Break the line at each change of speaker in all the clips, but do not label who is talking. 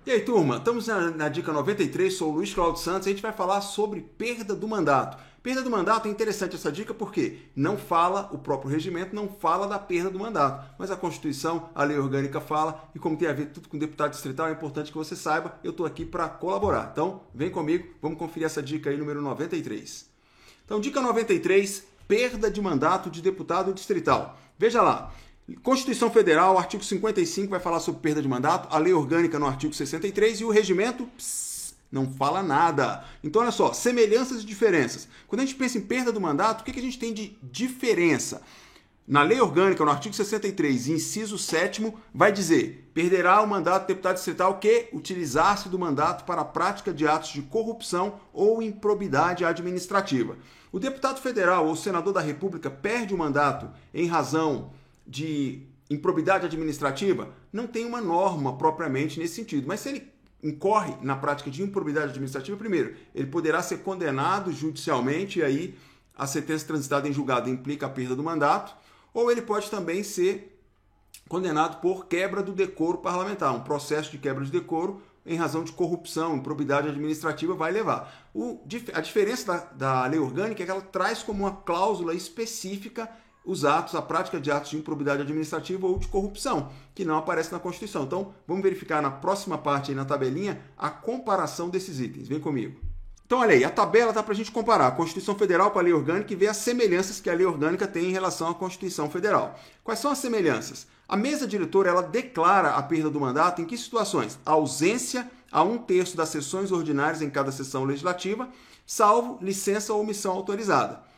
E aí, turma, estamos na dica 93, sou o Luiz Cláudio Santos e a gente vai falar sobre perda do mandato. Perda do mandato é interessante essa dica porque não fala, o próprio regimento não fala da perda do mandato, mas a Constituição, a lei orgânica fala e como tem a ver tudo com deputado distrital, é importante que você saiba, eu estou aqui para colaborar. Então, vem comigo, vamos conferir essa dica aí, número 93. Então, dica 93, perda de mandato de deputado distrital. Veja lá. Constituição Federal, artigo 55, vai falar sobre perda de mandato, a lei orgânica no artigo 63 e o regimento não fala nada. Então, olha só, semelhanças e diferenças. Quando a gente pensa em perda do mandato, o que a gente tem de diferença? Na lei orgânica, no artigo 63, inciso 7º, vai dizer: perderá o mandato do deputado distrital que utilizar-se do mandato para a prática de atos de corrupção ou improbidade administrativa. O deputado federal ou senador da República perde o mandato em razão de improbidade administrativa, não tem uma norma propriamente nesse sentido. Mas se ele incorre na prática de improbidade administrativa, primeiro, ele poderá ser condenado judicialmente, e aí a sentença transitada em julgado implica a perda do mandato, ou ele pode também ser condenado por quebra do decoro parlamentar, um processo de quebra de decoro em razão de corrupção, improbidade administrativa vai levar. A diferença da lei orgânica é que ela traz como uma cláusula específica os atos, a prática de atos de improbidade administrativa ou de corrupção, que não aparece na Constituição. Então, vamos verificar na próxima parte, aí na tabelinha, a comparação desses itens. Vem comigo. Então, olha aí, a tabela dá para a gente comparar a Constituição Federal com a Lei Orgânica e ver as semelhanças que a Lei Orgânica tem em relação à Constituição Federal. Quais são as semelhanças? A mesa diretora, ela declara a perda do mandato em que situações? A ausência a 1/3 das sessões ordinárias em cada sessão legislativa, salvo licença ou omissão autorizada.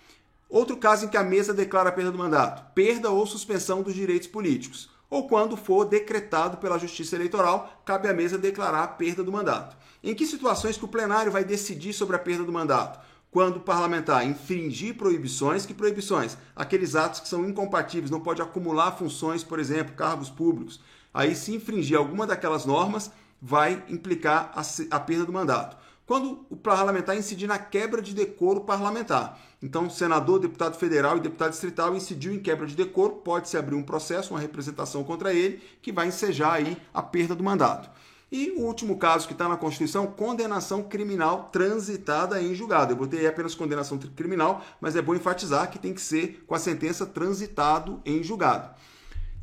Outro caso em que a mesa declara a perda do mandato, perda ou suspensão dos direitos políticos. Ou quando for decretado pela Justiça Eleitoral, cabe à mesa declarar a perda do mandato. Em que situações que o plenário vai decidir sobre a perda do mandato? Quando o parlamentar infringir proibições, que proibições? Aqueles atos que são incompatíveis, não pode acumular funções, por exemplo, cargos públicos. Aí, se infringir alguma daquelas normas, vai implicar a perda do mandato. Quando o parlamentar incidir na quebra de decoro parlamentar. Então, senador, deputado federal e deputado distrital incidiu em quebra de decoro, pode-se abrir um processo, uma representação contra ele, que vai ensejar aí a perda do mandato. E o último caso que está na Constituição, condenação criminal transitada em julgado. Eu botei aí apenas condenação criminal, mas é bom enfatizar que tem que ser com a sentença transitado em julgado.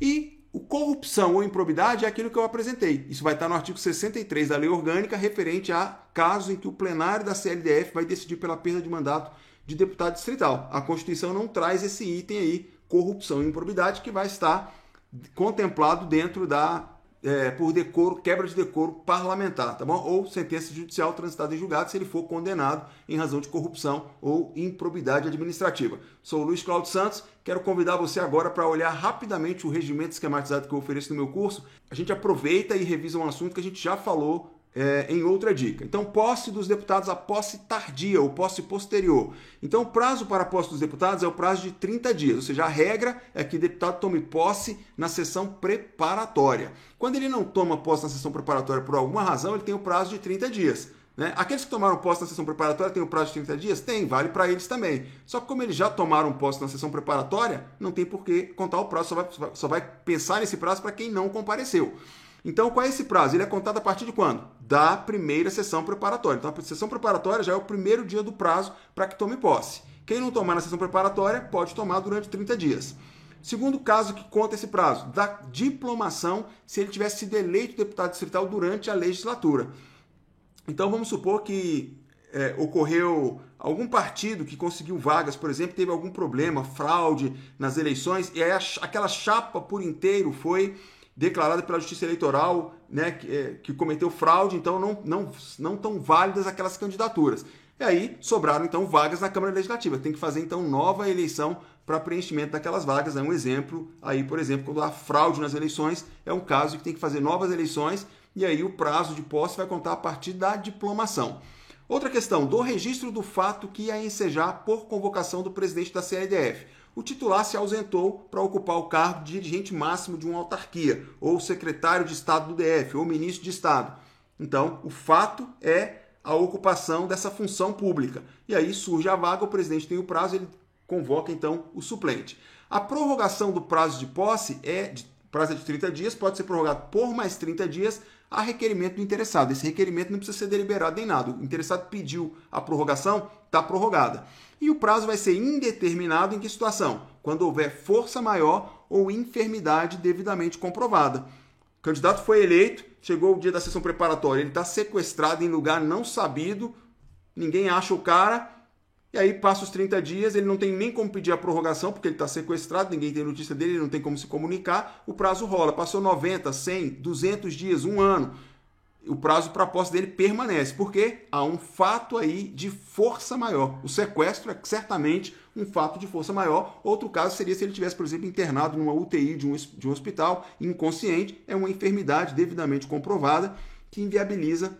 E o corrupção ou improbidade é aquilo que eu apresentei. Isso vai estar no artigo 63 da Lei Orgânica, referente a casos em que o plenário da CLDF vai decidir pela perda de mandato de deputado distrital. A Constituição não traz esse item aí, corrupção e improbidade, que vai estar contemplado dentro da por decoro, quebra de decoro parlamentar, tá bom? Ou sentença judicial transitada em julgado se ele for condenado em razão de corrupção ou improbidade administrativa. Sou o Luiz Cláudio Santos, quero convidar você agora para olhar rapidamente o regimento esquematizado que eu ofereço no meu curso. A gente aproveita e revisa um assunto que a gente já falou em outra dica. Então, posse dos deputados, a posse tardia ou posse posterior. Então, o prazo para a posse dos deputados é o prazo de 30 dias, ou seja, a regra é que o deputado tome posse na sessão preparatória. Quando ele não toma posse na sessão preparatória por alguma razão, ele tem o prazo de 30 dias. Né? Aqueles que tomaram posse na sessão preparatória têm o prazo de 30 dias? Tem, vale para eles também. Só que como eles já tomaram posse na sessão preparatória, não tem por que contar o prazo, só vai pensar nesse prazo para quem não compareceu. Então, qual é esse prazo? Ele é contado a partir de quando? Da primeira sessão preparatória. Então, a sessão preparatória já é o primeiro dia do prazo para que tome posse. Quem não tomar na sessão preparatória pode tomar durante 30 dias. Segundo caso que conta esse prazo, da diplomação, se ele tivesse sido eleito deputado distrital durante a legislatura. Então, vamos supor que ocorreu algum partido que conseguiu vagas, por exemplo, teve algum problema, fraude nas eleições, e aí aquela chapa por inteiro foi declarada pela Justiça Eleitoral, né, que cometeu fraude, então não tão válidas aquelas candidaturas. E aí sobraram então vagas na Câmara Legislativa. Tem que fazer então nova eleição para preenchimento daquelas vagas. É um exemplo aí, por exemplo, quando há fraude nas eleições, é um caso que tem que fazer novas eleições e aí o prazo de posse vai contar a partir da diplomação. Outra questão, do registro do fato que ia ensejar por convocação do presidente da CLDF. O titular se ausentou para ocupar o cargo de dirigente máximo de uma autarquia, ou secretário de Estado do DF, ou ministro de Estado. Então, o fato é a ocupação dessa função pública. E aí surge a vaga, o presidente tem o prazo, ele convoca então o suplente. A prorrogação do prazo de posse prazo de 30 dias, pode ser prorrogado por mais 30 dias, a requerimento do interessado. Esse requerimento não precisa ser deliberado nem nada. O interessado pediu a prorrogação, está prorrogada. E o prazo vai ser indeterminado em que situação? Quando houver força maior ou enfermidade devidamente comprovada. O candidato foi eleito, chegou o dia da sessão preparatória, ele está sequestrado em lugar não sabido, ninguém acha o cara, e aí passa os 30 dias, ele não tem nem como pedir a prorrogação, porque ele está sequestrado, ninguém tem notícia dele, ele não tem como se comunicar, o prazo rola. Passou 90, 100, 200 dias, um ano, o prazo para a posse dele permanece, porque há um fato aí de força maior. O sequestro é certamente um fato de força maior. Outro caso seria se ele tivesse, por exemplo, internado numa UTI de um hospital, inconsciente, é uma enfermidade devidamente comprovada que inviabiliza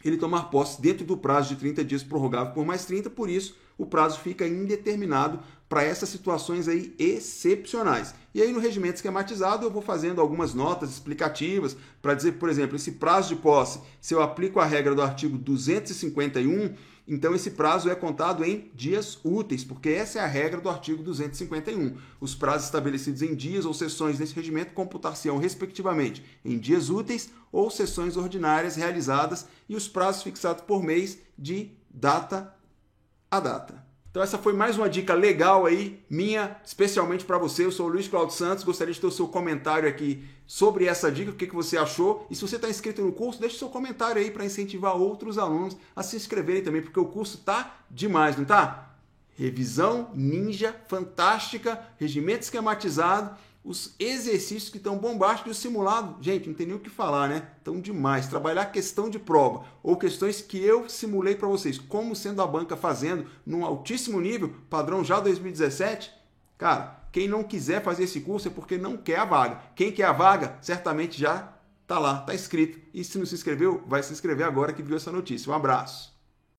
ele tomar posse dentro do prazo de 30 dias prorrogável por mais 30, por isso o prazo fica indeterminado para essas situações aí excepcionais. E aí no regimento esquematizado eu vou fazendo algumas notas explicativas para dizer, por exemplo, esse prazo de posse, se eu aplico a regra do artigo 251, então esse prazo é contado em dias úteis, porque essa é a regra do artigo 251. Os prazos estabelecidos em dias ou sessões nesse regimento computar-se-ão, respectivamente, em dias úteis ou sessões ordinárias realizadas e os prazos fixados por mês de data a data. Então essa foi mais uma dica legal aí, minha, especialmente para você. Eu sou o Luiz Cláudio Santos, gostaria de ter o seu comentário aqui sobre essa dica, o que você achou. E se você está inscrito no curso, deixe seu comentário aí para incentivar outros alunos a se inscreverem também, porque o curso tá demais, não tá? Revisão ninja, fantástica, regimento esquematizado, os exercícios que estão bombásticos e o simulado, gente, não tem nem o que falar, né? Estão demais. Trabalhar questão de prova ou questões que eu simulei para vocês, como sendo a banca fazendo num altíssimo nível, padrão já 2017, cara, quem não quiser fazer esse curso é porque não quer a vaga. Quem quer a vaga, certamente já está lá, está inscrito. E se não se inscreveu, vai se inscrever agora que viu essa notícia. Um abraço.